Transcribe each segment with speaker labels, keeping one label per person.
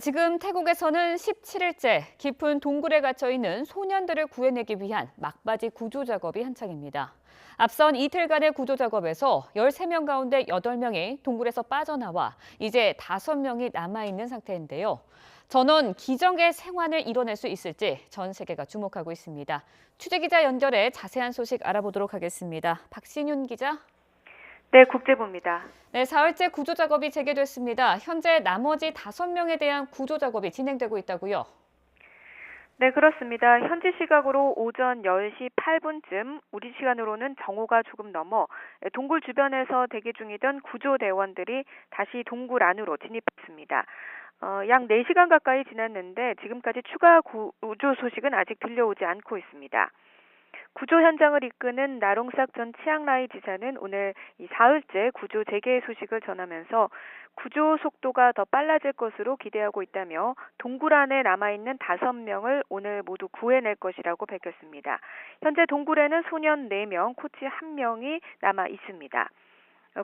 Speaker 1: 지금 태국에서는 17일째 깊은 동굴에 갇혀 있는 소년들을 구해내기 위한 막바지 구조 작업이 한창입니다. 앞선 이틀간의 구조 작업에서 13명 가운데 8명이 동굴에서 빠져나와 이제 5명이 남아있는 상태인데요. 전원 기적의 생還을 이뤄낼 수 있을지 전 세계가 주목하고 있습니다. 취재기자 연결해 자세한 소식 알아보도록 하겠습니다. 박신윤 기자.
Speaker 2: 네, 국제부입니다.
Speaker 1: 네, 4일째 구조 작업이 재개됐습니다. 현재 나머지 5명에 대한 구조 작업이 진행되고 있다고요?
Speaker 2: 네, 그렇습니다. 현지 시각으로 오전 10시 8분쯤, 우리 시간으로는 정오가 조금 넘어 동굴 주변에서 대기 중이던 구조대원들이 다시 동굴 안으로 진입했습니다. 약 4시간 가까이 지났는데 지금까지 추가 구조 소식은 아직 들려오지 않고 있습니다. 구조 현장을 이끄는 나롱삭 전 치앙라이 지사는 오늘 이 사흘째 구조 재개 소식을 전하면서 구조 속도가 더 빨라질 것으로 기대하고 있다며 동굴 안에 남아있는 5명을 오늘 모두 구해낼 것이라고 밝혔습니다. 현재 동굴에는 소년 4명, 코치 1명이 남아 있습니다.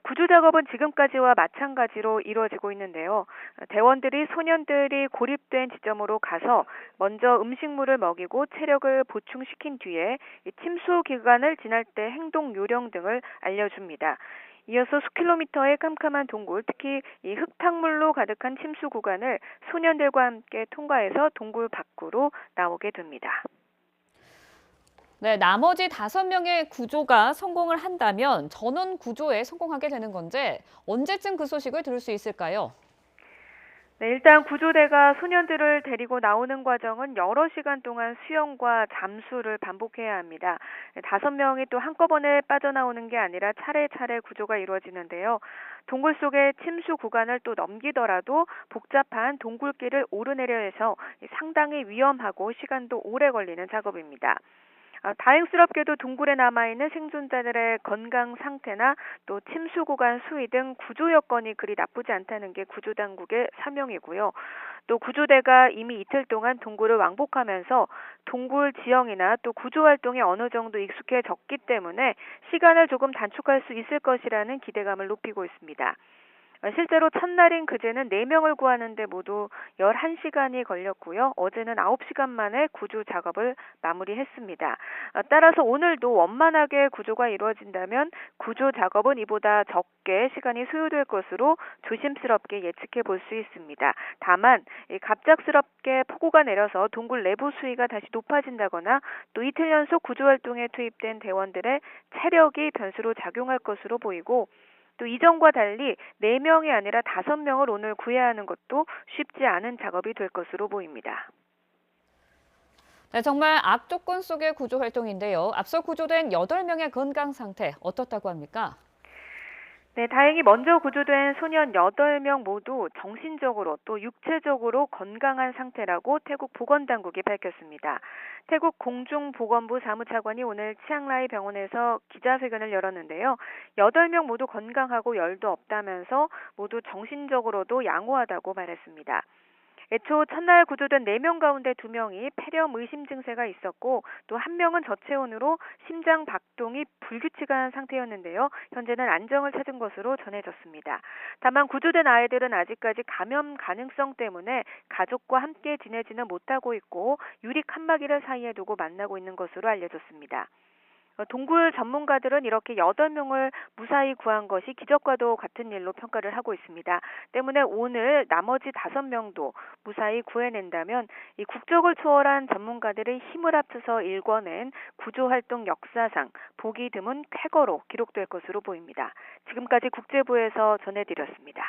Speaker 2: 구조 작업은 지금까지와 마찬가지로 이루어지고 있는데요. 대원들이 소년들이 고립된 지점으로 가서 먼저 음식물을 먹이고 체력을 보충시킨 뒤에 침수 기간을 지날 때 행동 요령 등을 알려줍니다. 이어서 수킬로미터의 캄캄한 동굴, 특히 이 흙탕물로 가득한 침수 구간을 소년들과 함께 통과해서 동굴 밖으로 나오게 됩니다.
Speaker 1: 네, 나머지 5명의 구조가 성공을 한다면 전원 구조에 성공하게 되는 건지 언제쯤 그 소식을 들을 수 있을까요?
Speaker 2: 네, 일단 구조대가 소년들을 데리고 나오는 과정은 여러 시간 동안 수영과 잠수를 반복해야 합니다. 5명이 또 한꺼번에 빠져나오는 게 아니라 차례차례 구조가 이루어지는데요. 동굴 속의 침수 구간을 또 넘기더라도 복잡한 동굴길을 오르내려 해서 상당히 위험하고 시간도 오래 걸리는 작업입니다. 다행스럽게도 동굴에 남아있는 생존자들의 건강 상태나 또 침수 구간 수위 등 구조 여건이 그리 나쁘지 않다는 게 구조당국의 사명이고요. 또 구조대가 이미 이틀 동안 동굴을 왕복하면서 동굴 지형이나 또 구조 활동에 어느 정도 익숙해졌기 때문에 시간을 조금 단축할 수 있을 것이라는 기대감을 높이고 있습니다. 실제로 첫날인 그제는 4명을 구하는데 모두 11시간이 걸렸고요. 어제는 9시간 만에 구조 작업을 마무리했습니다. 따라서 오늘도 원만하게 구조가 이루어진다면 구조 작업은 이보다 적게 시간이 소요될 것으로 조심스럽게 예측해 볼 수 있습니다. 다만 갑작스럽게 폭우가 내려서 동굴 내부 수위가 다시 높아진다거나 또 이틀 연속 구조 활동에 투입된 대원들의 체력이 변수로 작용할 것으로 보이고 또 이전과 달리 4명이 아니라 5명을 오늘 구해야 하는 것도 쉽지 않은 작업이 될 것으로 보입니다.
Speaker 1: 네, 정말 악조건 속의 구조 활동인데요. 앞서 구조된 8명의 건강 상태 어떻다고 합니까?
Speaker 2: 네, 다행히 먼저 구조된 소년 8명 모두 정신적으로 또 육체적으로 건강한 상태라고 태국 보건당국이 밝혔습니다. 태국 공중보건부 사무차관이 오늘 치앙라이 병원에서 기자회견을 열었는데요. 8명 모두 건강하고 열도 없다면서 모두 정신적으로도 양호하다고 말했습니다. 애초 첫날 구조된 4명 가운데 2명이 폐렴 의심 증세가 있었고 또 1명은 저체온으로 심장 박동이 불규칙한 상태였는데요. 현재는 안정을 찾은 것으로 전해졌습니다. 다만 구조된 아이들은 아직까지 감염 가능성 때문에 가족과 함께 지내지는 못하고 있고 유리 칸막이를 사이에 두고 만나고 있는 것으로 알려졌습니다. 동굴 전문가들은 이렇게 8명을 무사히 구한 것이 기적과도 같은 일로 평가를 하고 있습니다. 때문에 오늘 나머지 5명도 무사히 구해낸다면 이 국적을 초월한 전문가들의 힘을 합쳐서 일궈낸 구조활동 역사상 보기 드문 쾌거로 기록될 것으로 보입니다. 지금까지 국제부에서 전해드렸습니다.